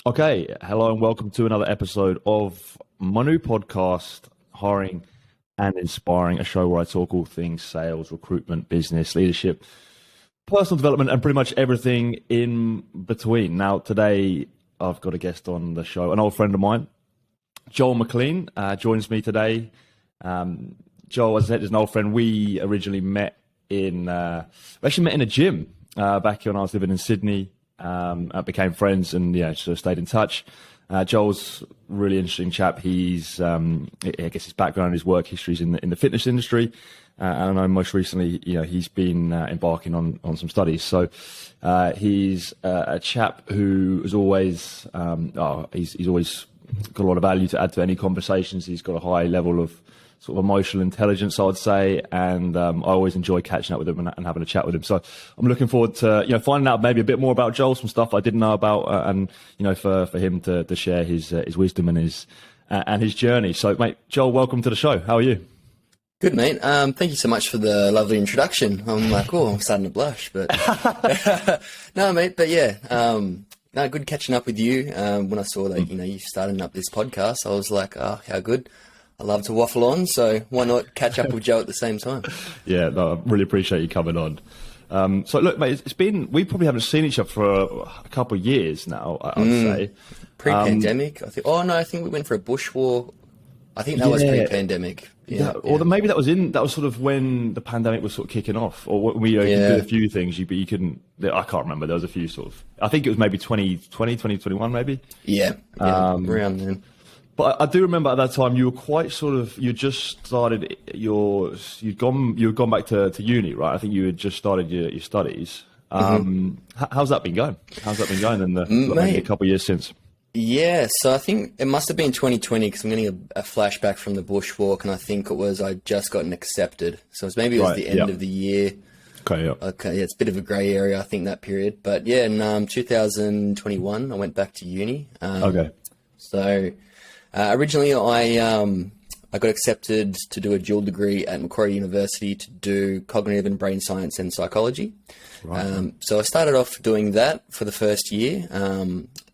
Okay, hello and welcome to another episode of my new podcast, Hiring and Inspiring, a show where I talk all things sales, recruitment, business, leadership, personal development, and pretty much everything in between. Now, today I've got a guest on the show, an old friend of mine, Joel Mclean, joins me today. Joel, as I said, is an old friend. We originally met in a gym back when I was living in Sydney. Became friends and sort of stayed in touch. Joel's a really interesting chap. He's, I guess his background, his work history is in the fitness industry. And I know most recently, he's been embarking on some studies. So he's a chap who is always, he's always got a lot of value to add to any conversations. He's got a high level of sort of emotional intelligence, I would say, and I always enjoy catching up with him and having a chat with him. So I'm looking forward to finding out maybe a bit more about Joel, some stuff I didn't know about, and for him to share his wisdom and his journey. So, mate, Joel, welcome to the show. How are you? Good, mate. Thank you so much for the lovely introduction. I'm like, I'm starting to blush, but no, mate. But yeah, no, good catching up with you. When I saw that you starting up this podcast, I was like, oh, how good. I love to waffle on, so why not catch up with Joe at the same time? Yeah, no, I really appreciate you coming on. So look, mate, we probably haven't seen each other for a couple of years now, I'd say. Pre-pandemic, I think. Oh no, I think we went for a bushwalk. I think that was pre-pandemic. Maybe that was sort of when the pandemic was sort of kicking off, or we did a few things, but you couldn't. I can't remember. There was a few sort of. I think it was maybe 2020, 2021, maybe. Yeah, around then. But I do remember at that time you were quite sort of, you just started you'd gone back to uni, right? I think you had just started your studies. How's that been going? How's that been going in maybe a couple of years since? Yeah, so I think it must have been 2020 because I'm getting a flashback from the bushwalk, and I think it was I just gotten accepted. So it was the end of the year. Okay, yeah. Okay, yeah, it's a bit of a grey area, I think, that period. But yeah, in 2021, I went back to uni. Okay. So originally, I got accepted to do a dual degree at Macquarie University to do cognitive and brain science and psychology. Right. So I started off doing that for the first year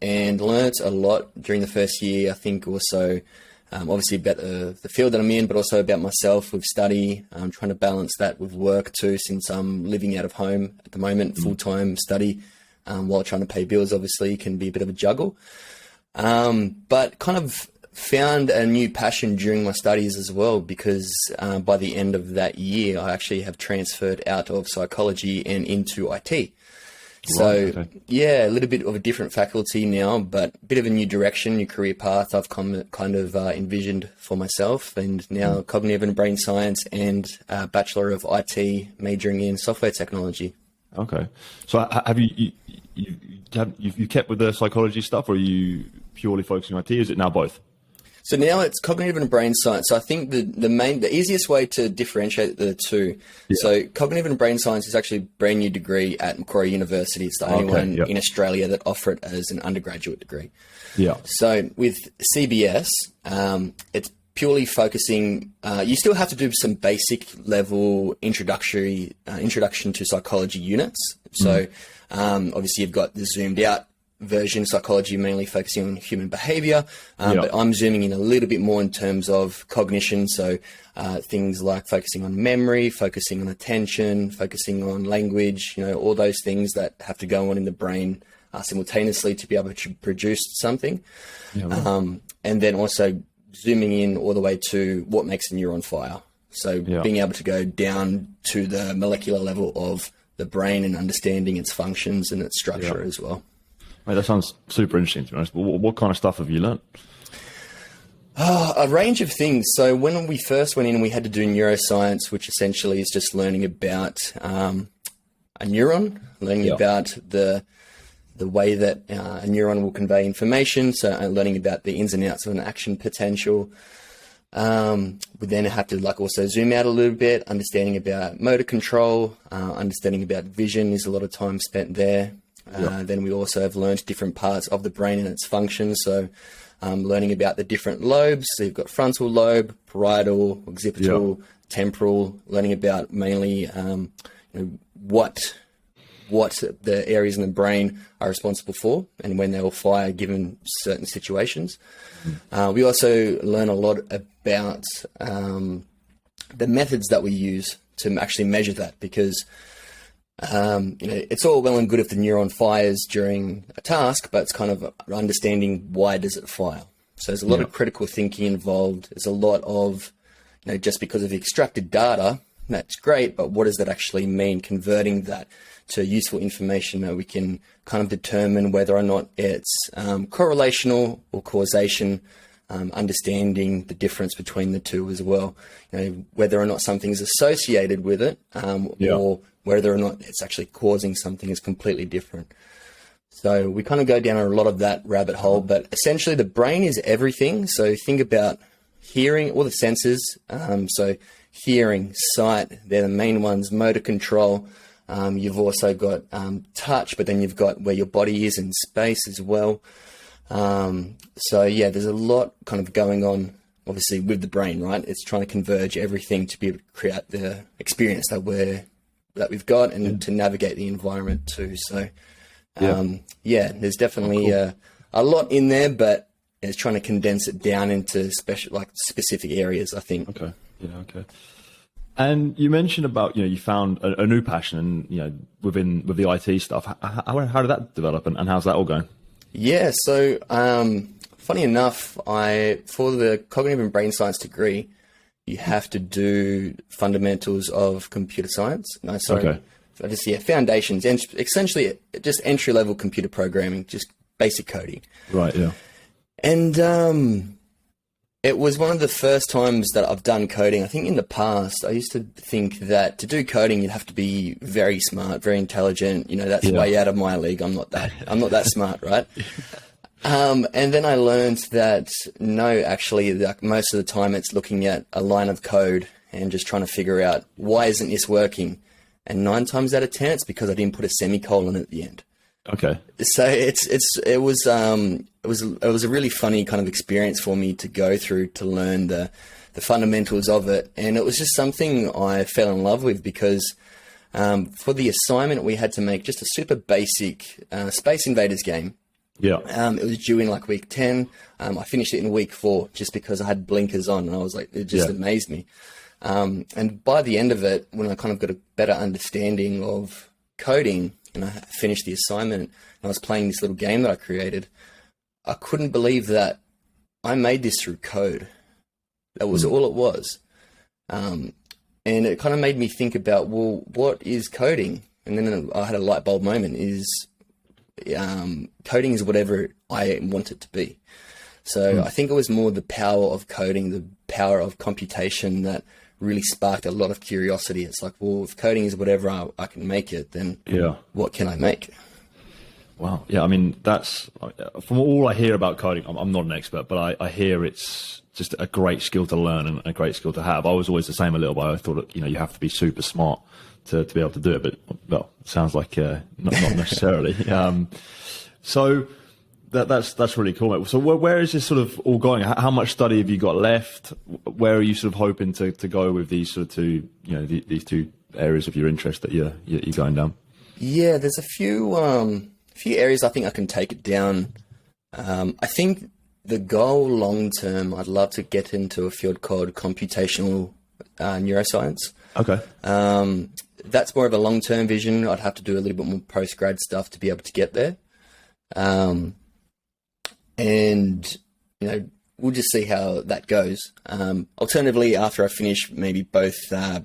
and learnt a lot during the first year. I think also obviously about the field that I'm in, but also about myself with study. I'm trying to balance that with work too, since I'm living out of home at the moment, full-time study, while trying to pay bills obviously can be a bit of a juggle. But kind of found a new passion during my studies as well, because by the end of that year, I actually have transferred out of psychology and into IT. So, yeah, a little bit of a different faculty now, but a bit of a new direction, new career path I've kind of envisioned for myself. And now cognitive and brain science and Bachelor of IT, majoring in software technology. Okay. So have you kept with the psychology stuff, or are you purely focusing on IT? Is it now both? So now it's cognitive and brain science. So I think the easiest way to differentiate the two. Yeah. So cognitive and brain science is actually a brand new degree at Macquarie University. It's the only one in Australia that offer it as an undergraduate degree. Yeah. So with CBS, it's purely focusing. You still have to do some basic level introduction to psychology units. So obviously you've got the zoomed out version, psychology mainly focusing on human behavior, but I'm zooming in a little bit more in terms of cognition. So things like focusing on memory, focusing on attention, focusing on language, all those things that have to go on in the brain simultaneously to be able to produce something. And then also zooming in all the way to what makes a neuron fire. So being able to go down to the molecular level of the brain and understanding its functions and its structure as well. Mate, that sounds super interesting, to be honest. But what kind of stuff have you learned? A range of things. So when we first went in, we had to do neuroscience, which essentially is just learning about a neuron, learning about the way that a neuron will convey information. So learning about the ins and outs of an action potential. We then have to also zoom out a little bit, understanding about motor control, understanding about vision is a lot of time spent there. Then we also have learned different parts of the brain and its functions. So learning about the different lobes. So you've got frontal lobe, parietal, occipital, temporal, learning about mainly what what the areas in the brain are responsible for and when they will fire given certain situations. We also learn a lot about the methods that we use to actually measure that, because it's all well and good if the neuron fires during a task, but it's kind of understanding why does it fire. So there's a lot of critical thinking involved. There's a lot of, just because of the extracted data, that's great, but what does that actually mean? Converting that to useful information that we can kind of determine whether or not it's correlational or causation, understanding the difference between the two as well. Whether or not something is associated with it, or whether or not it's actually causing something is completely different. So we kind of go down a lot of that rabbit hole, but essentially the brain is everything. So think about hearing, all the senses. So hearing, sight, they're the main ones, motor control. You've also got touch, but then you've got where your body is in space as well. So yeah, there's a lot kind of going on, obviously, with the brain, right? It's trying to converge everything to be able to create the experience that we've got, and to navigate the environment too. So there's definitely a lot in there, but it's trying to condense it down into specific areas, I think. Okay. Yeah. Okay. And you mentioned about, you found a new passion, and, with the IT stuff. How did that develop, and how's that all going? Yeah. So, funny enough, for the cognitive and brain science degree, you have to do fundamentals of computer science. Foundations, and essentially just entry-level computer programming, just basic coding. Right, yeah. And it was one of the first times that I've done coding. I think in the past, I used to think that to do coding, you'd have to be very smart, very intelligent. That's way out of my league. I'm not that smart, right? And then I learned that no, actually, most of the time it's looking at a line of code and just trying to figure out, why isn't this working? And 9 times out of 10, it's because I didn't put a semicolon at the end. Okay. So it was a really funny kind of experience for me to go through, to learn the fundamentals of it. And it was just something I fell in love with, because for the assignment, we had to make just a super basic Space Invaders game. Yeah. It was due in week 10. I finished it in week 4 just because I had blinkers on, and I was like, it just amazed me. And by the end of it, when I kind of got a better understanding of coding, and I finished the assignment, and I was playing this little game that I created, I couldn't believe that I made this through code. That was all it was. And it kind of made me think about, well, what is coding? And then I had a light bulb moment, coding is whatever I want it to be. So I think it was more the power of coding, the power of computation, that really sparked a lot of curiosity. It's like, well, if coding is whatever I can make it, then what can I make? Wow. Yeah, I mean, that's, from all I hear about coding, I'm not an expert, but I hear it's just a great skill to learn and a great skill to have. I was always the same a little bit. I thought that, you have to be super smart to be able to do it, but, well, it sounds like not necessarily. So that's really cool. So where is this sort of all going? How much study have you got left? Where are you sort of hoping to go with these sort of two, these two areas of your interest that you're going down? Yeah, there's a few areas I think I can take it down. I think the goal long term, I'd love to get into a field called computational neuroscience. Okay. That's more of a long term vision. I'd have to do a little bit more post grad stuff to be able to get there. And, we'll just see how that goes. Alternatively, after I finish maybe both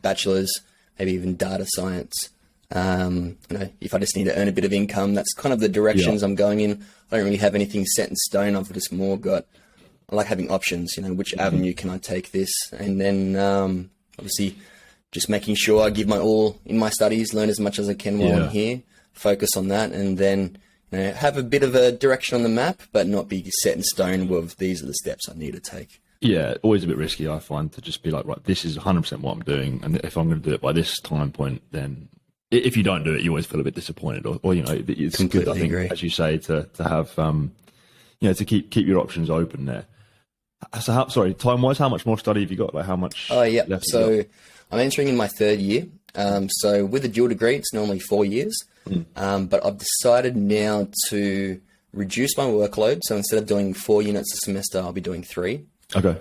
bachelor's, maybe even data science, if I just need to earn a bit of income, that's kind of the directions I'm going in. I don't really have anything set in stone. I've just more got, I like having options, which avenue can I take this? And then, obviously, just making sure I give my all in my studies, learn as much as I can while I'm here, focus on that, and then have a bit of a direction on the map, but not be set in stone with these are the steps I need to take. Yeah, always a bit risky, I find, to just be like, right, this is 100% what I'm doing, and if I'm going to do it by this time point, then if you don't do it, you always feel a bit disappointed, or it's completely good, I think, agree. As you say, to have, to keep your options open there. So, time-wise, how much more study have you got? Like, how much? Left so I'm entering in my 3rd year. So with a dual degree, it's normally 4 years. But I've decided now to reduce my workload. So instead of doing 4 units a semester, I'll be doing 3. Okay.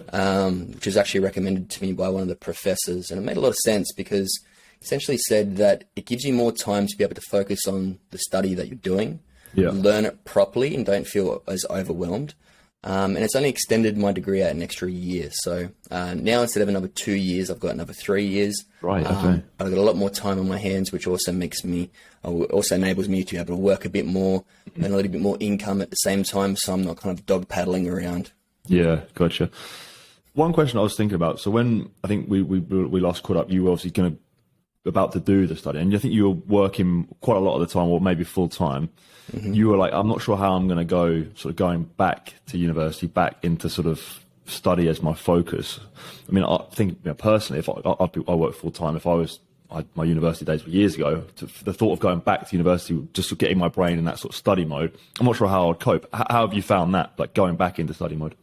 Which was actually recommended to me by one of the professors. And it made a lot of sense because essentially said that it gives you more time to be able to focus on the study that you're doing, learn it properly and don't feel as overwhelmed. And it's only extended my degree out an extra year. So now instead of another 2 years, I've got another 3 years. Right, okay. I've got a lot more time on my hands, which also enables me to be able to work a bit more and a little bit more income at the same time. So I'm not kind of dog paddling around. Yeah, gotcha. One question I was thinking about. So when I think we last caught up, you were obviously about to do the study, and I think you were working quite a lot of the time, or maybe full time. You were like, I'm not sure how I'm going to go, sort of going back to university, back into sort of study as my focus. I mean, I think personally, if I work full time, if my university days were years ago, the thought of going back to university, just getting my brain in that sort of study mode, I'm not sure how I'd cope. How have you found that, like going back into study mode?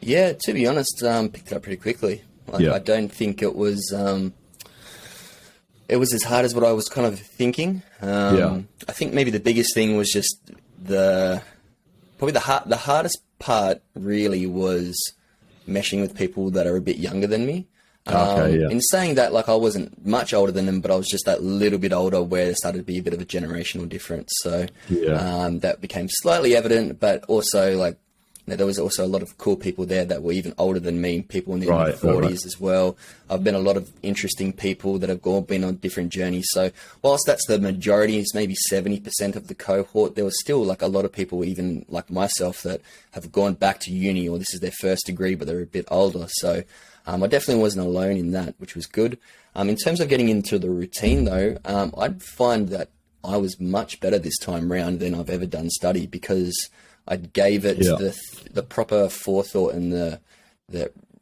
Yeah, to be honest, picked it up pretty quickly. I don't think it was as hard as what I was kind of thinking. I think maybe the biggest thing was just the hardest part really was meshing with people that are a bit younger than me. In saying that, like I wasn't much older than them, but I was just that little bit older where there started to be a bit of a generational difference. So that became slightly evident, but also like there was also a lot of cool people there that were even older than me, people in their mid-40s as well. I've met a lot of interesting people that have all been on different journeys. So whilst that's the majority, it's maybe 70% of the cohort, there was still like a lot of people, even like myself, that have gone back to uni or this is their first degree, but they're a bit older. So I definitely wasn't alone in that, which was good. In terms of getting into the routine though, I'd find that I was much better this time round than I've ever done study because I gave it the proper forethought and the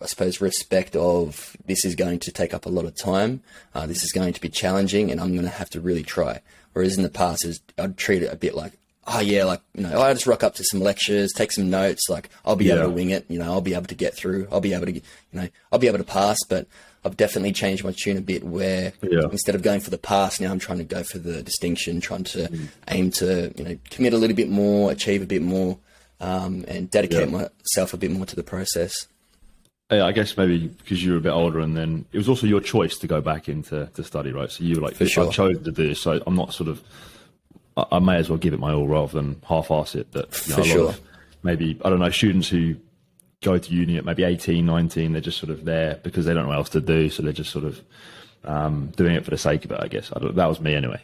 I suppose respect of this is going to take up a lot of time. This is going to be challenging, and I'm going to have to really try. Whereas in the past, I'd treat it a bit like, I just rock up to some lectures, take some notes. Like I'll be able to wing it. I'll be able to get through. I'll be able to pass. But I've definitely changed my tune a bit where instead of going for the pass, now I'm trying to go for the distinction, trying to aim to, commit a little bit more, achieve a bit more, and dedicate myself a bit more to the process. Yeah, I guess maybe because you were a bit older and then it was also your choice to go back into study, right? So you were like, I chose to do this, so I'm not sort of, I may as well give it my all rather than half-ass it. But maybe, I don't know, students who go to uni at maybe 18, 19, they're just sort of there because they don't know what else to do. So they're just sort of doing it for the sake of it, I guess. That was me anyway.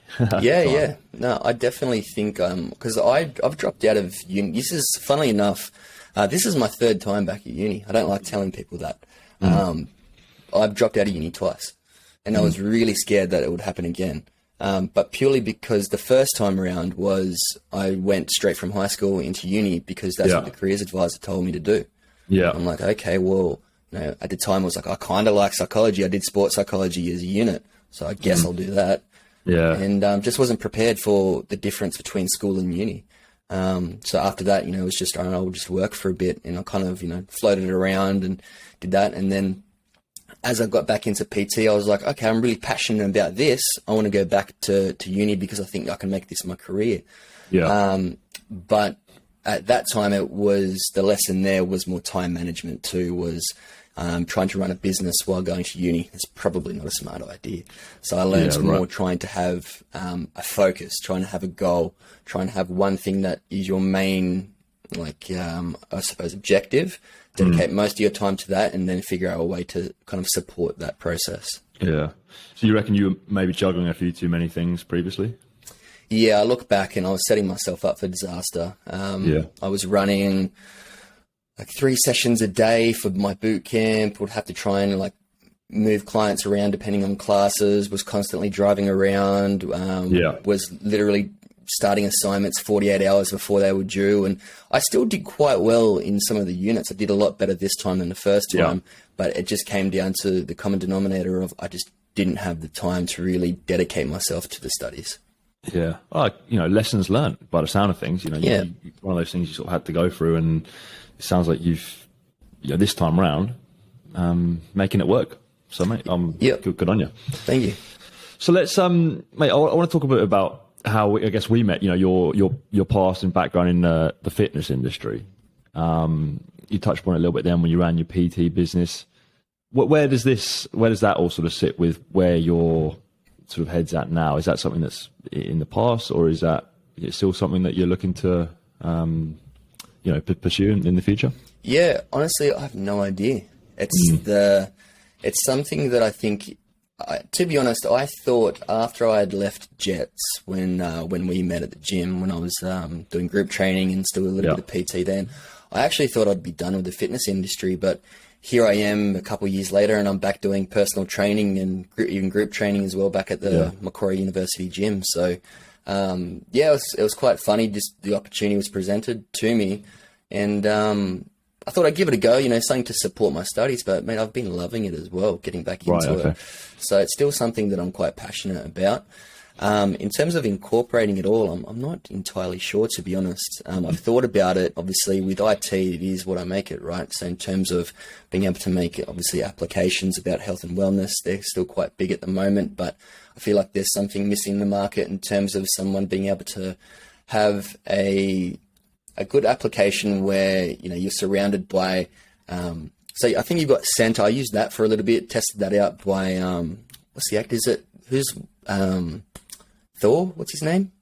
No, I definitely think, because I've dropped out of uni. This is, funnily enough, this is my third time back at uni. I don't like telling people that. I've dropped out of uni twice. And I was really scared that it would happen again. But purely because the first time around was I went straight from high school into uni because that's what the careers advisor told me to do. Yeah. I'm like, okay, well, at the time I was like, I kind of like psychology. I did sports psychology as a unit. So I guess I'll do that. Yeah. And just wasn't prepared for the difference between school and uni. So after that, it was just, I'll just work for a bit and I kind of, floated around and did that. And then as I got back into PT, I was like, okay, I'm really passionate about this. I want to go back to uni because I think I can make this my career. Yeah. But at that time, it was, the lesson there was more time management too, was trying to run a business while going to uni. It's probably not a smart idea. So I learned more trying to have a focus, trying to have a goal, trying to have one thing that is your main, I suppose, objective. Dedicate most of your time to that and then figure out a way to kind of support that process. Yeah. So you reckon you were maybe juggling a few too many things previously? Yeah, I look back and I was setting myself up for disaster. I was running like 3 sessions a day for my boot camp, would have to try and move clients around depending on classes, was constantly driving around, was literally starting assignments 48 hours before they were due. And I still did quite well in some of the units. I did a lot better this time than the first time, but it just came down to the common denominator of I just didn't have the time to really dedicate myself to the studies. Yeah. Lessons learned by the sound of things, one of those things you sort of had to go through, and it sounds like you've, this time round, making it work. So mate, good on you. Thank you. So let's, mate, I want to talk a bit about how I guess we met. You know, your past and background in the fitness industry. You touched on it a little bit then when you ran your PT business. Where does that all sort of sit with where your sort of head's at now? Is that something that's in the past, or is it still something that you're looking to, pursue in the future? Yeah, honestly, I have no idea. It's something that I think, to be honest, I thought after I had left Jets when we met at the gym, when I was doing group training and still a little bit of PT then, I actually thought I'd be done with the fitness industry, but here I am a couple of years later and I'm back doing personal training and even group training as well back at the Macquarie University gym. So, it was quite funny. Just the opportunity was presented to me and, I thought I'd give it a go, something to support my studies, but man, I've been loving it as well, getting back into it. So it's still something that I'm quite passionate about. In terms of incorporating it all, I'm not entirely sure, to be honest. I've thought about it. Obviously, with IT, it is what I make it, right? So in terms of being able to make, obviously, applications about health and wellness, they're still quite big at the moment, but I feel like there's something missing in the market in terms of someone being able to have a good application where, you're surrounded by, so I think you've got Center. I used that for a little bit, tested that out by, what's the actor? Who's Thor? What's his name?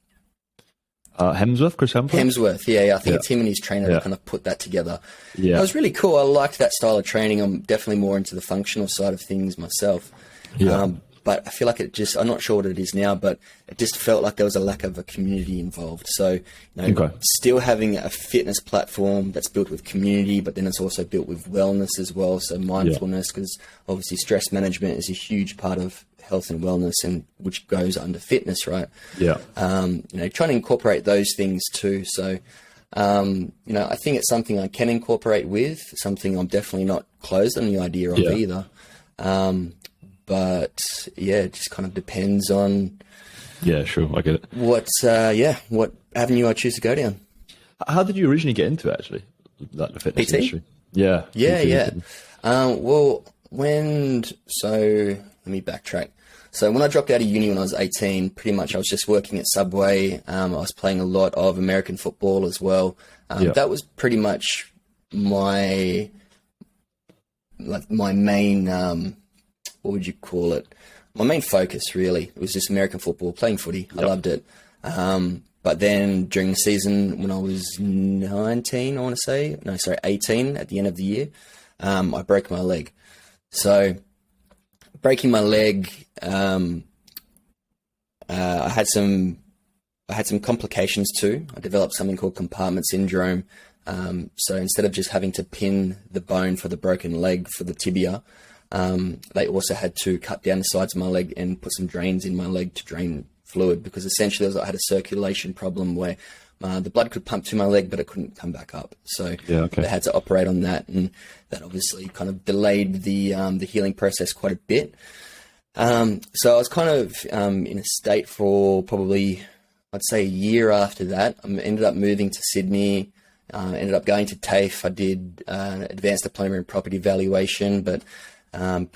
Hemsworth, Chris Hemsworth? Hemsworth, yeah. I think it's him and his trainer that kind of put that together. Yeah. It was really cool. I liked that style of training. I'm definitely more into the functional side of things myself. Yeah. But I feel like I'm not sure what it is now, but it just felt like there was a lack of a community involved. So, still having a fitness platform that's built with community, but then it's also built with wellness as well. So mindfulness, because obviously stress management is a huge part of health and wellness, and which goes under fitness, right? Yeah. Trying to incorporate those things too. So, I think it's something I can incorporate with, something I'm definitely not closed on the idea of either. But it just kind of depends on. Yeah, sure, I get it. What avenue I choose to go down. How did you originally get into it, actually, like the fitness industry? Yeah. Well, let me backtrack. So when I dropped out of uni when I was 18, pretty much I was just working at Subway. I was playing a lot of American football as well. That was pretty much my main. What would you call it? My main focus, really. It was just American football, playing footy. I loved it. But then during the season, when I was 18, at the end of the year, I broke my leg. So breaking my leg, I had some complications too. I developed something called compartment syndrome. So instead of just having to pin the bone for the broken leg for the tibia, they also had to cut down the sides of my leg and put some drains in my leg to drain fluid, because essentially I had a circulation problem where the blood could pump to my leg, but it couldn't come back up. So they had to operate on that, and that obviously kind of delayed the healing process quite a bit. So I was kind of in a state for probably, I'd say, a year after that. I ended up moving to Sydney, ended up going to TAFE. I did an advanced diploma in property valuation, but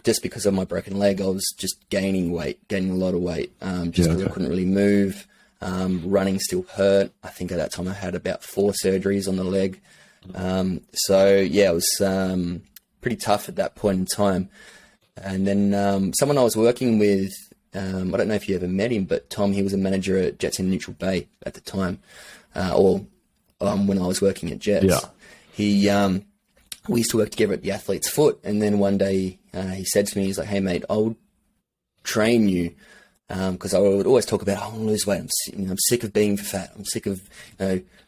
just because of my broken leg, I was just gaining a lot of weight, because I couldn't really move. Running still hurt. I think at that time I had about 4 surgeries on the leg. It was pretty tough at that point in time. And then someone I was working with, I don't know if you ever met him, but Tom, he was a manager at Jets in Neutral Bay at the time, when I was working at Jets. We used to work together at the Athlete's Foot, and then one day he said to me, he's like, "Hey mate, I'll train you," because I would always talk about, I want to lose weight. I'm sick of being fat. I'm sick of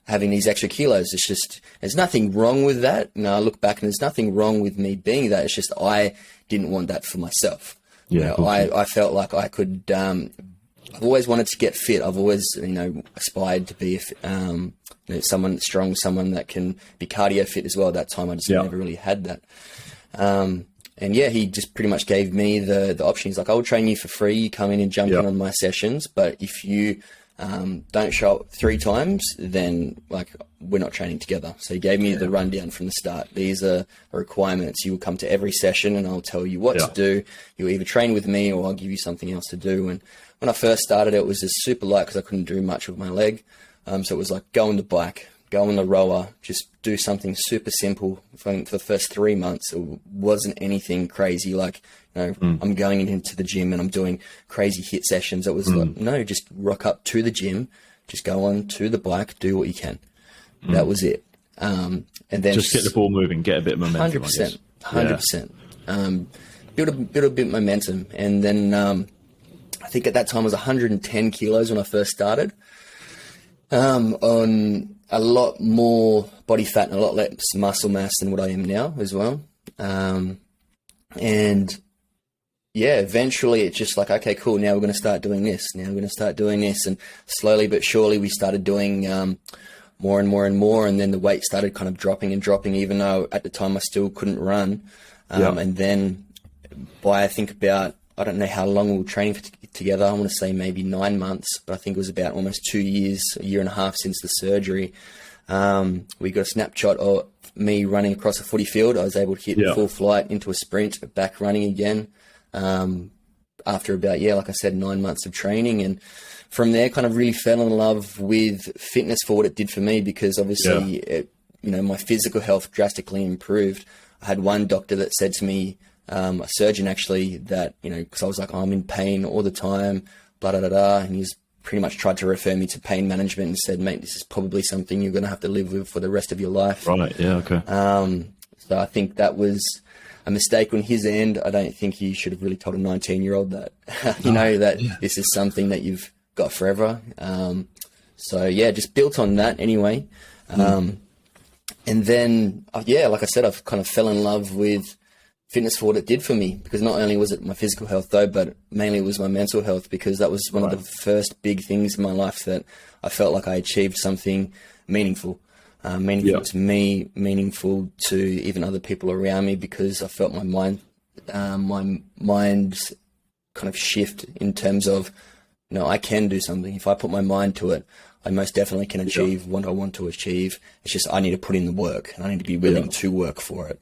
having these extra kilos. It's just, there's nothing wrong with that. I look back and there's nothing wrong with me being that. It's just I didn't want that for myself. I felt like I could. I've always wanted to get fit. I've always, aspired to be someone strong, someone that can be cardio fit as well. At that time, I just never really had that. He just pretty much gave me the option. He's like, "I'll train you for free. You come in and jump in on my sessions. But if you don't show up 3 times, then like we're not training together. So he gave me the rundown from the start. These are the requirements. You will come to every session and I'll tell you what to do. You'll either train with me or I'll give you something else to do. And when I first started, it was just super light because I couldn't do much with my leg. So it was like go on the bike, go on the rower, just do something super simple for the first 3 months. It wasn't anything crazy like, I'm going into the gym and I'm doing crazy hit sessions. It was like, no, just rock up to the gym, just go on to the bike, do what you can. That was it. And then just get the ball moving, get a bit of momentum. 100%. Build a bit of momentum. And then I think at that time I was 110 kilos when I first started. On a lot more body fat and a lot less muscle mass than what I am now as well. And yeah, eventually it's just like, okay, cool. Now we're going to start doing this. And slowly but surely we started doing more and more and more. And then the weight started kind of dropping, even though at the time I still couldn't run. And then by I think about, I don't know how long we were training together. I want to say maybe 9 months, but I think it was about almost 2 years, a year and a half since the surgery. We got a snapshot of me running across a footy field. I was able to hit full flight into a sprint, back running again. After about, like I said, 9 months of training. And from there kind of really fell in love with fitness for what it did for me, because obviously, my physical health drastically improved. I had one doctor that said to me, a surgeon actually, that, because I was like, I'm in pain all the time, blah, blah, blah, blah. And he's pretty much tried to refer me to pain management and said, mate, this is probably something you're going to have to live with for the rest of your life. Right. Yeah. Okay. So I think that was a mistake on his end. I don't think he should have really told a 19-year-old that, this is something that you've got forever. So yeah, just built on that anyway. And then, like I said, I've kind of fell in love with fitness for what it did for me, because not only was it my physical health though, but mainly it was my mental health, because that was one of the first big things in my life that I felt like I achieved something meaningful. To me, meaningful to even other people around me, because I felt my mind kind of shift in terms of, I can do something. If I put my mind to it, I most definitely can achieve what I want to achieve. It's just I need to put in the work, and I need to be willing to work for it.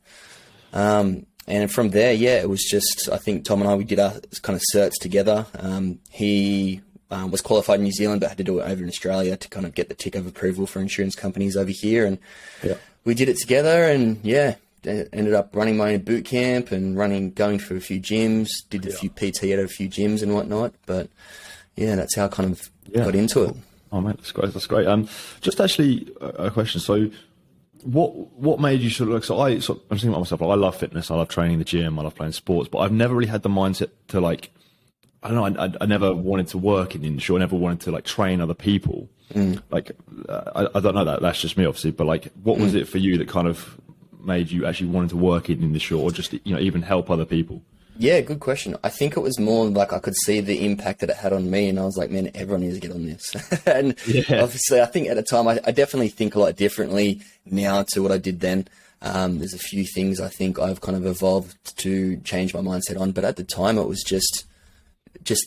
And from there, it was just, I think Tom and I, we did our kind of certs together. He was qualified in New Zealand, but had to do it over in Australia to kind of get the tick of approval for insurance companies over here. And we did it together, and ended up running my own boot camp and going for a few gyms, did a few PT at a few gyms and whatnot. But that's how I kind of got into it. Oh man, that's great. That's great. Just actually a question. So what made you sort of like, I'm thinking about myself, I love fitness, I love training in the gym, I love playing sports, but I've never really had the mindset to like, I don't know, I never wanted to work in the industry. I never wanted to like train other people. Like, I don't know, that's just me obviously, but like, what was it for you that kind of made you actually wanting to work in the industry, or just, even help other people? Yeah, good question. I think it was more like I could see the impact that it had on me, and I was like, man, everyone needs to get on this. And obviously, I think at the time, I definitely think a lot differently now to what I did then. There's a few things I think I've kind of evolved to change my mindset on, but at the time, it was just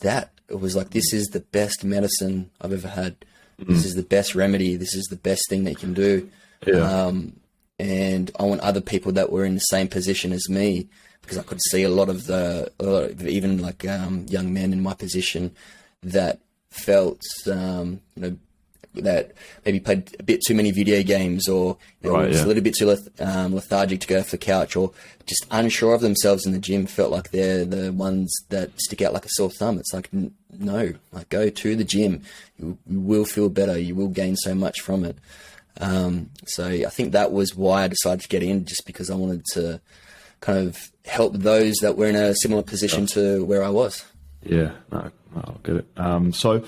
that. It was like, this is the best medicine I've ever had. This is the best remedy. This is the best thing that you can do. And I want other people that were in the same position as me, because I could see a lot of even like young men in my position that felt that maybe played a bit too many video games, or was a little bit too lethargic to go off the couch, or just unsure of themselves in the gym, felt like they're the ones that stick out like a sore thumb. It's like, no, like, go to the gym. You will feel better. You will gain so much from it. So I think that was why I decided to get in, just because I wanted to kind of help those that were in a similar position to where I was. Yeah, no, I'll get it. So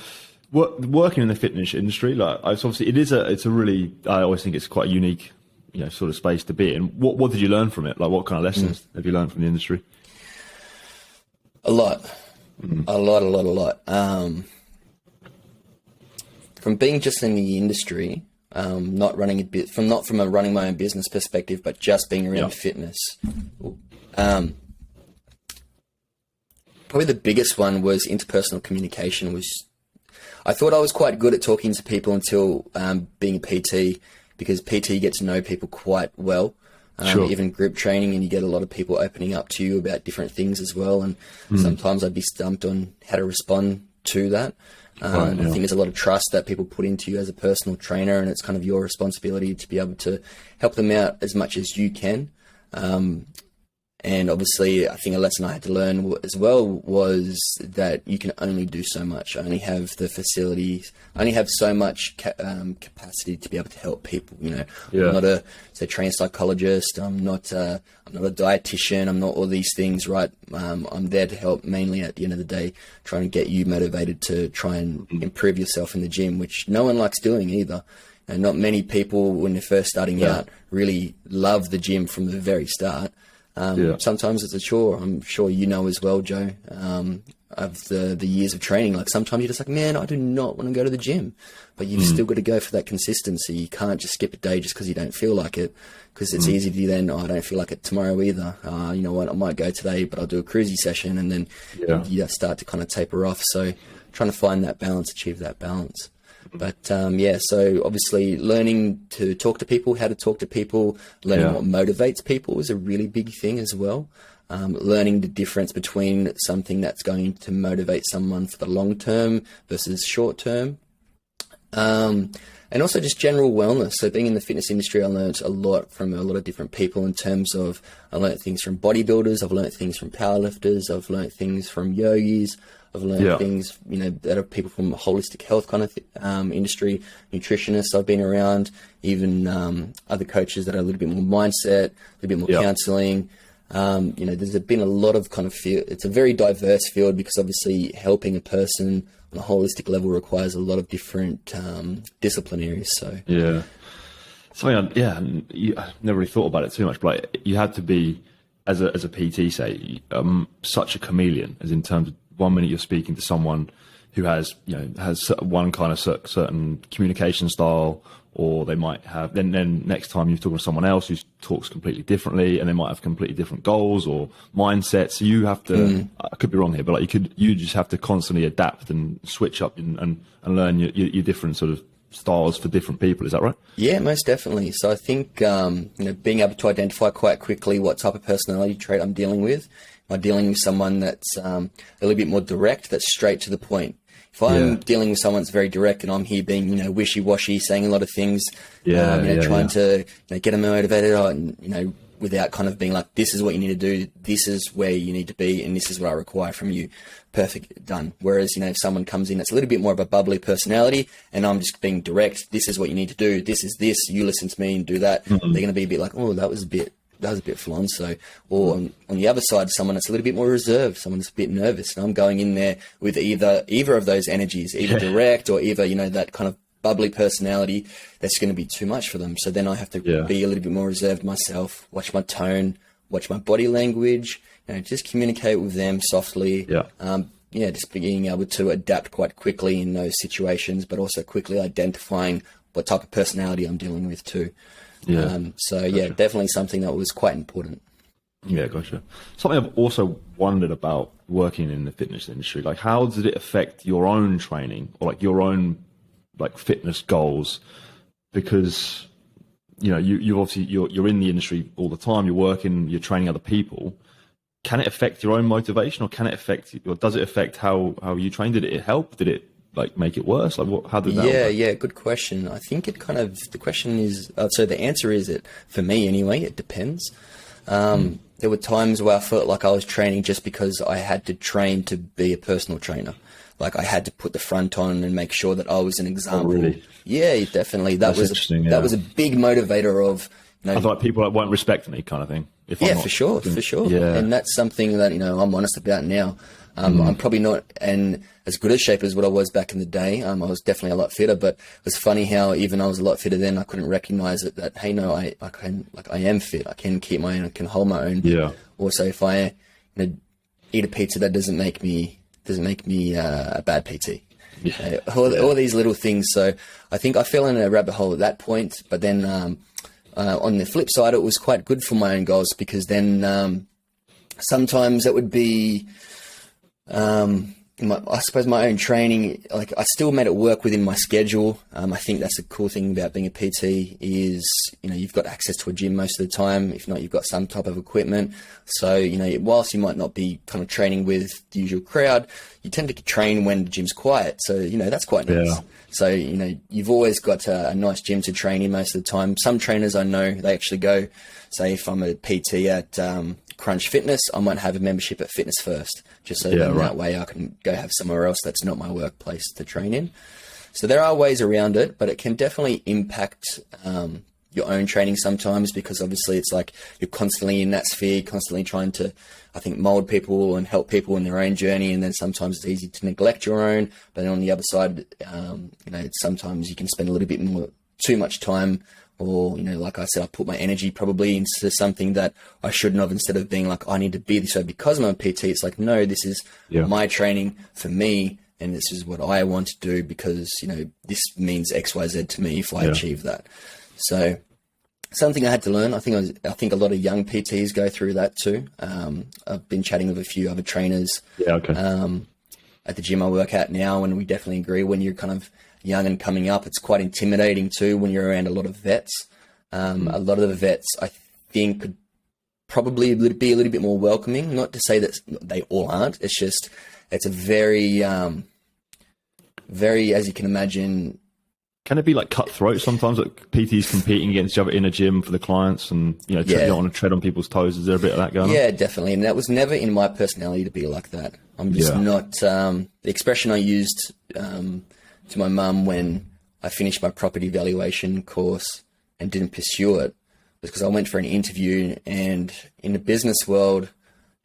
working in the fitness industry, like, it's obviously, it's a really, I always think it's quite a unique, sort of space to be in. What did you learn from it? Like, what kind of lessons have you learned from the industry? A lot. A lot. From being just in the industry, not running from a running my own business perspective, but just being around fitness. Probably the biggest one was interpersonal communication. I thought I was quite good at talking to people until being a PT, because PT you get to know people quite well. Even group training, and you get a lot of people opening up to you about different things as well. And sometimes I'd be stumped on how to respond to that. I think there's a lot of trust that people put into you as a personal trainer, and it's kind of your responsibility to be able to help them out as much as you can. And obviously, I think a lesson I had to learn as well was that you can only do so much. I only have the facilities. I only have so much capacity to be able to help people. I'm not a trained psychologist. I'm not a dietitian. I'm not all these things, right? I'm there to help mainly at the end of the day, trying to get you motivated to try and improve yourself in the gym, which no one likes doing either. And not many people, when they're first starting out, really love the gym from the very start. Sometimes it's a chore. I'm sure you know as well, Joe, of the years of training. Like sometimes you're just like, man, I do not want to go to the gym, but you've still got to go for that consistency. You can't just skip a day just because you don't feel like it, because it's easy to then, I don't feel like it tomorrow either. You know what, I might go today, but I'll do a cruisy session, and then you start to kind of taper off. So trying to find that balance, achieve that balance. But so obviously learning to talk to people, how to talk to people, learning what motivates people is a really big thing as well. Learning the difference between something that's going to motivate someone for the long term versus short term. And also just general wellness. So being in the fitness industry, I learned a lot from a lot of different people in terms of, I learned things from bodybuilders, I've learned things from powerlifters, I've learned things from yogis, I've learned things, that are people from a holistic health kind of industry, nutritionists I've been around, even other coaches that are a little bit more mindset, a little bit more counseling. There's been a lot of kind of field. It's a very diverse field, because obviously helping a person on a holistic level requires a lot of different disciplinaries. So something I never really thought about it too much, but like, you had to be as a PT, say, such a chameleon, as in terms of 1 minute you're speaking to someone who has one kind of certain communication style, or they might have, then next time you're talking to someone else who talks completely differently, and they might have completely different goals or mindsets. So you have to, I could be wrong here, but like you just have to constantly adapt and switch up and learn your different sort of styles for different people. Is that right? Yeah, most definitely. So I think, being able to identify quite quickly what type of personality trait I'm dealing with. Am I dealing with someone that's a little bit more direct, that's straight to the point? If I'm dealing with someone that's very direct, and I'm here being, wishy-washy, saying a lot of things, trying to get them motivated, without kind of being like, this is what you need to do, this is where you need to be, and this is what I require from you. Perfect, done. Whereas, if someone comes in that's a little bit more of a bubbly personality, and I'm just being direct, this is what you need to do, this is this, you listen to me and do that, they're going to be a bit like, oh, that was a bit full-on. So, or on the other side, someone that's a little bit more reserved, someone that's a bit nervous, and I'm going in there with either of those energies, either direct or either, that kind of bubbly personality that's going to be too much for them. So then I have to be a little bit more reserved myself, watch my tone, watch my body language, just communicate with them softly. Just being able to adapt quite quickly in those situations, but also quickly identifying what type of personality I'm dealing with too. Gotcha. Definitely something that was quite important. Yeah, gotcha. Something I've also wondered about working in the fitness industry, like how did it affect your own training or like your own like fitness goals? Because you obviously you're in the industry all the time, you're working, you're training other people. Can it affect your own motivation, or can it affect, or does it affect how you train? Did it help? Did it like make it worse? Like how did that? Good question. I think the question is, so the answer is for me anyway, it depends. There were times where I felt like I was training just because I had to train to be a personal trainer. Like I had to put the front on and make sure that I was an example. Oh, really? Yeah, definitely. That was a big motivator of, I thought like people that won't respect me kind of thing. For sure. Yeah. And that's something that, I'm honest about now. I'm probably not in as good a shape as what I was back in the day. I was definitely a lot fitter, but it was funny how even I was a lot fitter then, I couldn't recognize it that, hey, no, I am fit. I can keep my own, I can hold my own. Yeah. Also, if I eat a pizza, that doesn't make me a bad PT. Yeah. All these little things. So I think I fell in a rabbit hole at that point, but then on the flip side, it was quite good for my own goals, because then sometimes it would be I suppose my own training, like I still made it work within my schedule. I think that's the cool thing about being a PT is, you've got access to a gym most of the time. If not, you've got some type of equipment. So, whilst you might not be kind of training with the usual crowd, you tend to train when the gym's quiet. So, that's quite nice. Yeah. So, you've always got a nice gym to train in most of the time. Some trainers I know, they actually go, say if I'm a PT at Crunch Fitness, I might have a membership at Fitness First, just so that way I can go have somewhere else that's not my workplace to train in. So there are ways around it, but it can definitely impact your own training sometimes, because obviously it's like you're constantly in that sphere, constantly trying to, I think, mold people and help people in their own journey. And then sometimes it's easy to neglect your own. But then on the other side, sometimes you can spend a little bit too much time, or, like I said, I put my energy probably into something that I shouldn't have, instead of being like, I need to be this way because I'm a PT. It's like, no, this is my training for me, and this is what I want to do because, this means X, Y, Z to me if I achieve that. So something I had to learn. I think a lot of young PTs go through that too. I've been chatting with a few other trainers at the gym I work at now, and we definitely agree when you're kind of young and coming up, it's quite intimidating too when you're around a lot of vets. A lot of the vets, I think, could probably be a little bit more welcoming. Not to say that they all aren't. It's just, it's a very, as you can imagine. Can it be like cutthroat sometimes, like PTs competing against each other in a gym for the clients, and you don't want to tread on people's toes? Is there a bit of that going on? Yeah, definitely. And that was never in my personality to be like that. I'm just not. The expression I used to my mum when I finished my property valuation course and didn't pursue it was because I went for an interview, and in the business world,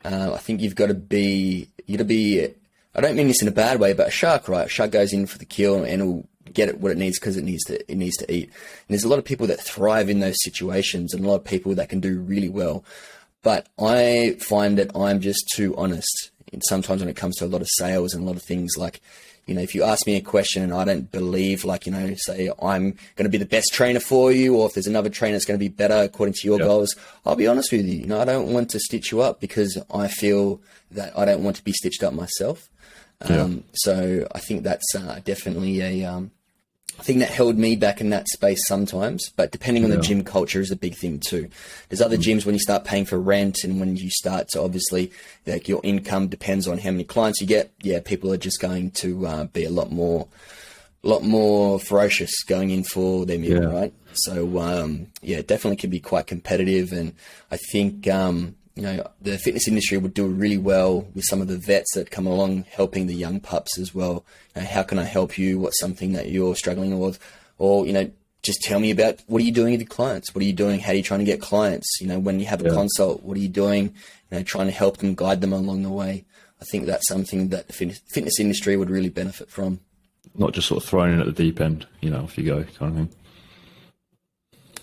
I think you've got to be, I don't mean this in a bad way, but a shark, right? A shark goes in for the kill and it'll get it what it needs because it needs to eat. And there's a lot of people that thrive in those situations, and a lot of people that can do really well. But I find that I'm just too honest. And sometimes when it comes to a lot of sales and a lot of things, like, if you ask me a question and I don't believe, like, say I'm going to be the best trainer for you, or if there's another trainer that's going to be better according to your goals, I'll be honest with you. I don't want to stitch you up because I feel that I don't want to be stitched up myself. So I think that's definitely a thing that held me back in that space sometimes. But depending on the gym culture is a big thing too. There's other gyms when you start paying for rent, and when you start to obviously, like, your income depends on how many clients you get. Yeah, people are just going to be a lot more ferocious going in for their meal, right? So it definitely can be quite competitive, and I think the fitness industry would do really well with some of the vets that come along helping the young pups as well. How can I help you? What's something that you're struggling with? Or, just tell me about, what are you doing with your clients? What are you doing? How are you trying to get clients? When you have a consult, what are you doing? Trying to help them, guide them along the way. I think that's something that the fitness industry would really benefit from. Not just sort of thrown in at the deep end, off you go kind of thing.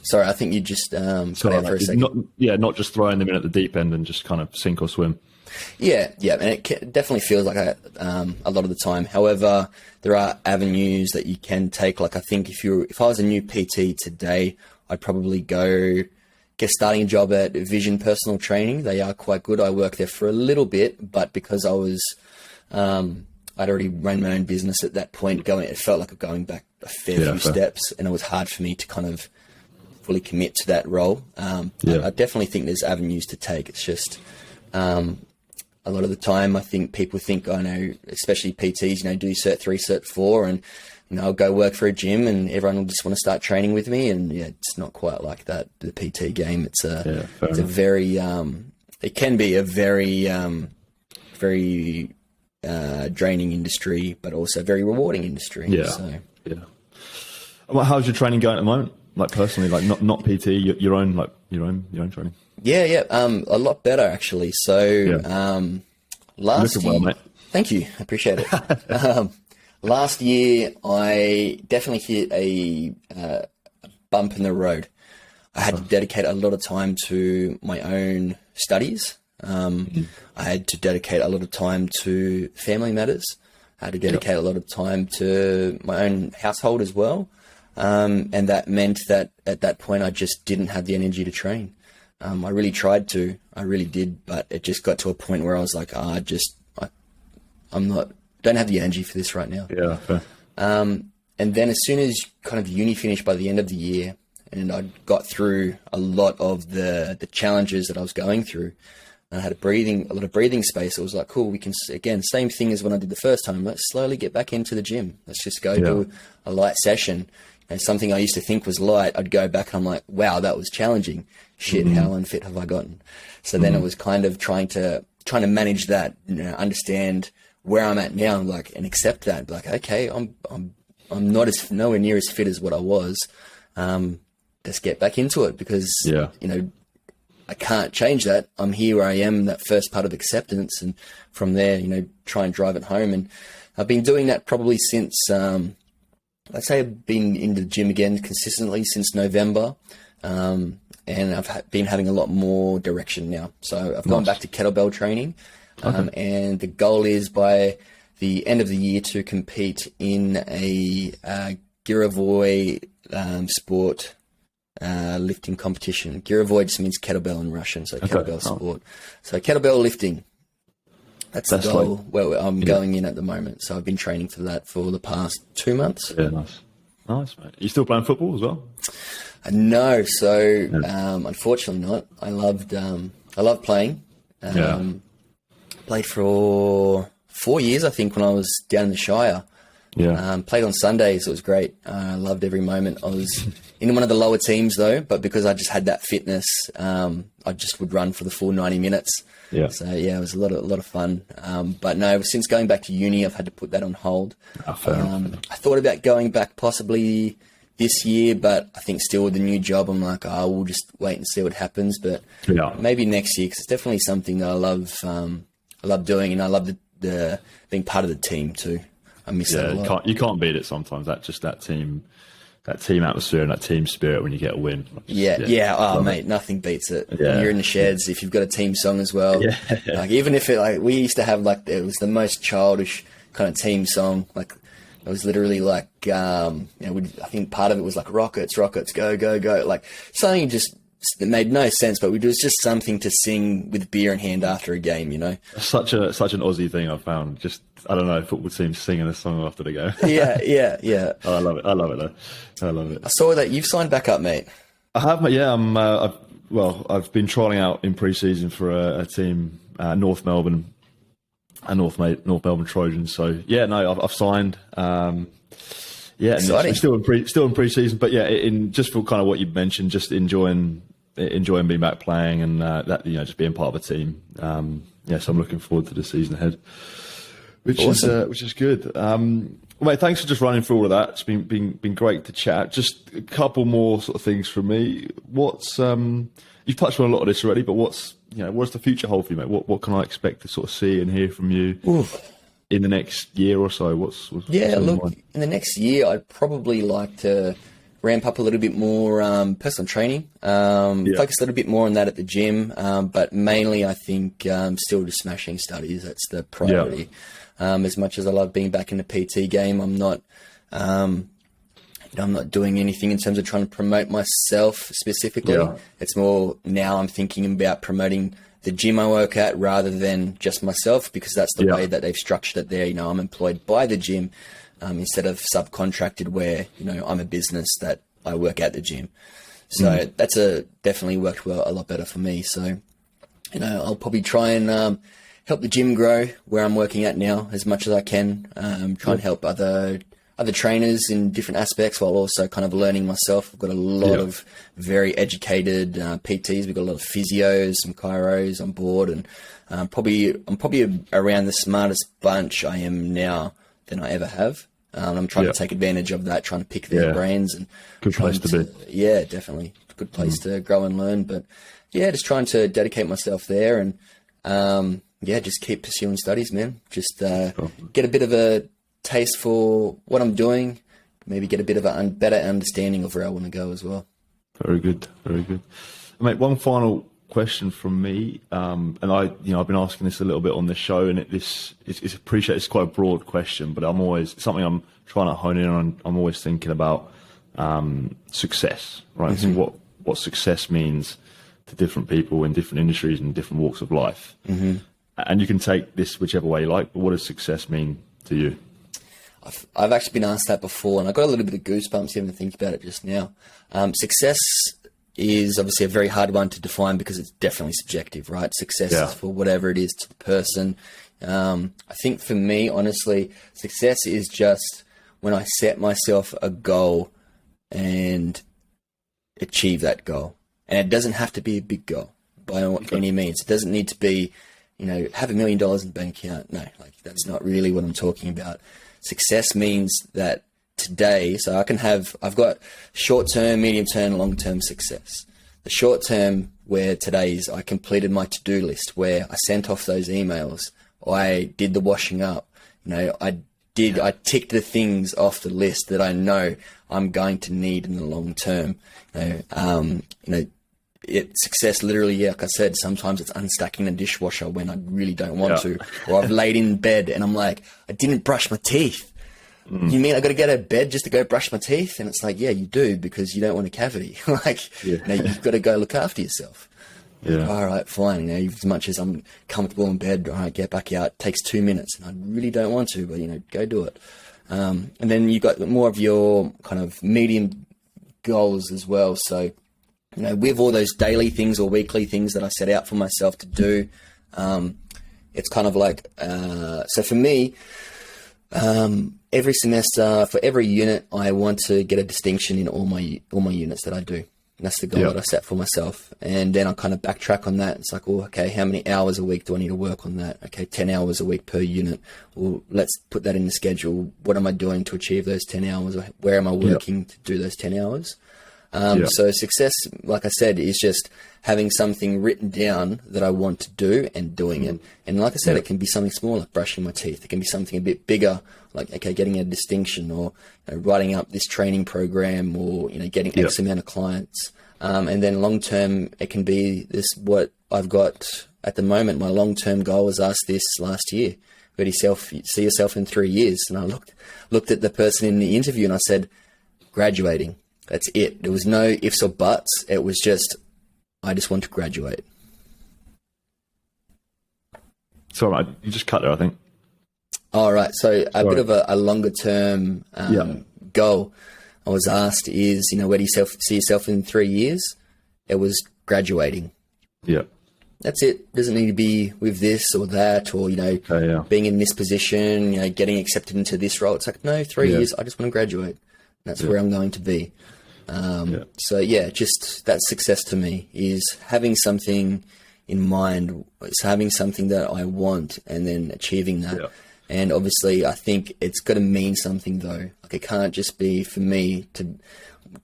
Sorry, I think you just cut out for a second. Not just throwing them in at the deep end and just kind of sink or swim. Yeah, and it definitely feels like that a lot of the time. However, there are avenues that you can take. Like, I think if I was a new PT today, I'd probably get starting a job at Vision Personal Training. They are quite good. I worked there for a little bit, but because I was, I'd already run my own business at that point. It felt like going back a fair few steps, and it was hard for me to kind of fully commit to that role. I definitely think there's avenues to take. It's just a lot of the time I think people think, I know, especially PTs, do Cert 3, Cert 4, and I'll go work for a gym and everyone will just want to start training with me. And it's not quite like that. The PT game, it's a very, it can be a very, very draining industry, but also very rewarding industry. Well, how's your training going at the moment? Like, personally, like not PT, your own training. A lot better actually. So last year, well, mate. Thank you, I appreciate it. Last year, I definitely hit a bump in the road. I had to dedicate a lot of time to my own studies. I had to dedicate a lot of time to family matters. I had to dedicate a lot of time to my own household as well. And that meant that at that point, I just didn't have the energy to train. I really tried to, I really did, but it just got to a point where I was like, I'm not don't have the energy for this right now. Yeah. Fair. And then as soon as kind of uni finished by the end of the year, and I got through a lot of the challenges that I was going through, and I had a lot of breathing space. It was like, cool, we can, again, same thing as when I did the first time. Let's slowly get back into the gym. Let's just go do a light session. And something I used to think was light, I'd go back and I'm like, wow, that was challenging. Shit, how unfit have I gotten? So then it was kind of trying to manage that, understand where I'm at now, like, and accept that. Like, okay, I'm not nowhere near as fit as what I was. Let's get back into it because, I can't change that. I'm here where I am, that first part of acceptance. And from there, try and drive it home. And I've been doing that probably since, I'd say I've been in the gym again consistently since November. And I've been having a lot more direction now. So I've gone back to kettlebell training. And the goal is by the end of the year to compete in a Girovoy sport lifting competition. Girovoy just means kettlebell in Russian, so kettlebell sport. So kettlebell lifting. That's the goal where I'm going in at the moment. So I've been training for that for the past 2 months. Yeah, nice. Nice, mate. Are you still playing football as well? No, so unfortunately not. I loved playing. Played for 4 years, I think, when I was down in the Shire. Played on Sundays. It was great. I loved every moment. I was in one of the lower teams though, but because I just had that fitness, I just would run for the full 90 minutes. So it was a lot of fun. But no, since going back to uni, I've had to put that on hold. I thought about going back possibly this year, but I think still with the new job, I'm like, we'll just wait and see what happens. But maybe next year, because it's definitely something that I love. I love doing, and I love the being part of the team too. I miss that a lot. You can't beat it sometimes. That team atmosphere and that team spirit when you get a win. Mate, nothing beats it. When you're in the sheds, if you've got a team song as well. Like even if we used to have it was the most childish kind of team song. Like it was literally like I think part of it was like rockets, go, go, go. Like something just that made no sense, but it was just something to sing with beer in hand after a game, Such an Aussie thing I've found. Just, I don't know, football teams singing a song after the game. Yeah. Oh, I love it though. I love it. I saw that you've signed back up, mate. I have, mate. Yeah, I've been trialling out in pre-season for a team, North Melbourne Trojans. So yeah, no, I've signed. Exciting. Still in pre-season, but in just for kind of what you mentioned, just enjoying being back playing and that just being part of a team. So I'm looking forward to the season ahead, which is good. Mate, thanks for just running through all of that. It's been great to chat. Just a couple more sort of things from me. What's you've touched on a lot of this already, but what's the future hold for you, mate? What can I expect to sort of see and hear from you? In the next year or so? What's look, in the next year, I'd probably like to ramp up a little bit more personal training, focus a little bit more on that at the gym, but mainly I think still just smashing studies. That's the priority. As much as I love being back in the PT game, I'm not doing anything in terms of trying to promote myself specifically. It's more now I'm thinking about promoting the gym I work at rather than just myself, because that's the way that they've structured it there. I'm employed by the gym instead of subcontracted where, I'm a business that I work at the gym. So that's definitely worked well a lot better for me. So, I'll probably try and help the gym grow where I'm working at now as much as I can. Try and help other trainers in different aspects while also kind of learning myself. I've got a lot of very educated PTs. We've got a lot of physios, some chiros on board, and I'm probably around the smartest bunch I am now than I ever have. I'm trying to take advantage of that, trying to pick their brains. And good place to be. Yeah, definitely. Good place to grow and learn. But just trying to dedicate myself there and just keep pursuing studies, man. Just get a bit of a taste for what I'm doing, maybe get a bit of a better understanding of where I want to go as well. Very good. Mate, one final question from me, and I've been asking this a little bit on the show, and it's quite a broad question, but it's something I'm trying to hone in on. I'm always thinking about success, right? So what success means to different people in different industries and different walks of life. And you can take this whichever way you like, but what does success mean to you? I've actually been asked that before, and I got a little bit of goosebumps even thinking about it just now. Success is obviously a very hard one to define because it's definitely subjective, right? Success is for whatever it is to the person. I think for me, honestly, success is just when I set myself a goal and achieve that goal. And it doesn't have to be a big goal by any means. It doesn't need to be, have $1 million in the bank account. No, that's not really what I'm talking about. Success means that today, so I've got short-term, medium-term, long-term success. The short-term, where today is I completed my to-do list, where I sent off those emails, I did the washing up, I ticked the things off the list that I know I'm going to need in the long term. Success literally, like I said, sometimes it's unstacking the dishwasher when I really don't want to, or I've laid in bed and I'm like, I didn't brush my teeth. You mean I got to get out of bed just to go brush my teeth? And it's like, yeah, you do, because you don't want a cavity. You've got to go look after yourself. Yeah. All right, fine. As much as I'm comfortable in bed, all right, get back out. It takes 2 minutes, and I really don't want to, but go do it. And then you've got more of your kind of medium goals as well. So, with all those daily things or weekly things that I set out for myself to do, it's kind of like, so for me, every semester, for every unit, I want to get a distinction in all my units that I do. And that's the goal that I set for myself. And then I kind of backtrack on that. It's like, okay, how many hours a week do I need to work on that? Okay, 10 hours a week per unit. Well, let's put that in the schedule. What am I doing to achieve those 10 hours? Where am I working to do those 10 hours? So success, like I said, is just having something written down that I want to do and doing it. And like I said, it can be something small, like brushing my teeth. It can be something a bit bigger, like, okay, getting a distinction, or writing up this training program, or, getting X amount of clients. And then long term, it can be this, what I've got at the moment. My long term goal was asked this last year. Where do you see yourself in 3 years? And I looked at the person in the interview and I said, graduating. That's it. There was no ifs or buts. It was just, I just want to graduate. Sorry, you just cut there, I think. All right. So a bit of a longer term goal I was asked is, where do you see yourself in 3 years? It was graduating. Yeah. That's it. Doesn't need to be with this or that, or, being in this position, getting accepted into this role. It's like, no, 3 years, I just want to graduate. That's where I'm going to be. So just that success to me is having something in mind. It's having something that I want and then achieving that. Yeah. And obviously I think it's got to mean something though. Like it can't just be for me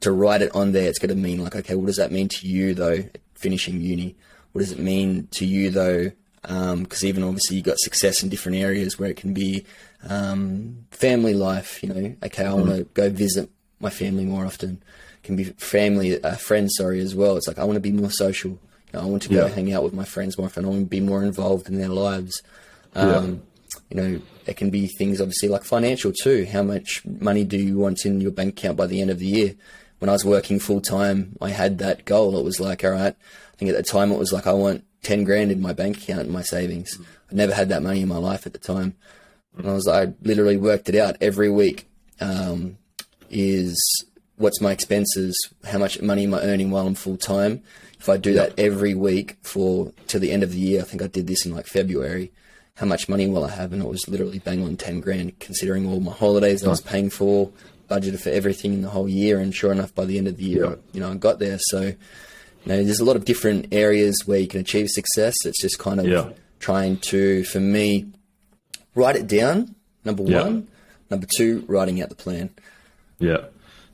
to write it on there. It's got to mean like, okay, what does that mean to you though? Finishing uni. What does it mean to you though? Because even obviously you got success in different areas where it can be, family life, okay, I want to go visit my family more often. Can be friends, as well. It's like, I want to be more social. I want to go hang out with my friends more often. I want to be more involved in their lives. It can be things obviously like financial too. How much money do you want in your bank account by the end of the year? When I was working full time, I had that goal. It was like, all right, I think at the time it was like, I want 10 grand in my bank account in my savings. I never had that money in my life at the time. And I literally worked it out every week. Is what's my expenses? How much money am I earning while I'm full time? If I do that every week to the end of the year, I think I did this in like February. How much money will I have? And it was literally bang on 10 grand, considering all my holidays I was paying for, budgeted for everything in the whole year. And sure enough, by the end of the year, I got there. So, there's a lot of different areas where you can achieve success. It's just kind of trying to, for me, write it down, number one. Number two, writing out the plan. Yeah.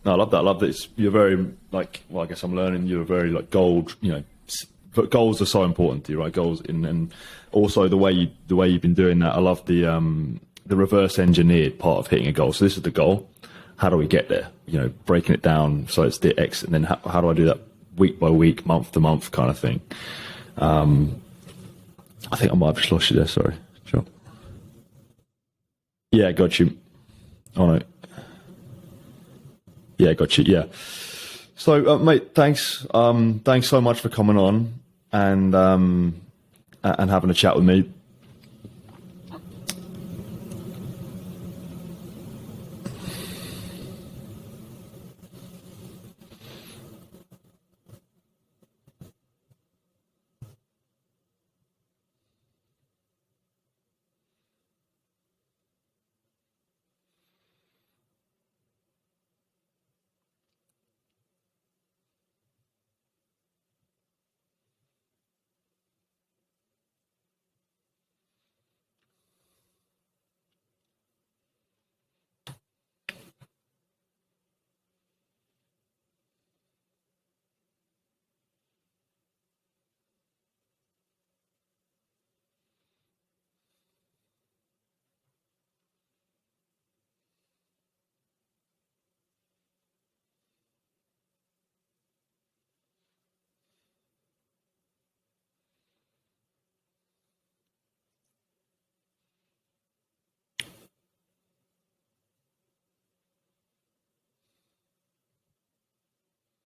No, I love that. I love that. You're very I guess I'm learning you're very like gold, but goals are so important to you, right? Goals and also the way you've been doing that. I love the reverse engineered part of hitting a goal. So this is the goal. How do we get there? Breaking it down. So it's the X, and then how do I do that week by week, month to month kind of thing. I think I might have just lost you there. Sorry. Sure. Yeah, got you. Oh no. Yeah, got you. Yeah. So, mate, thanks. Thanks so much for coming on and having a chat with me.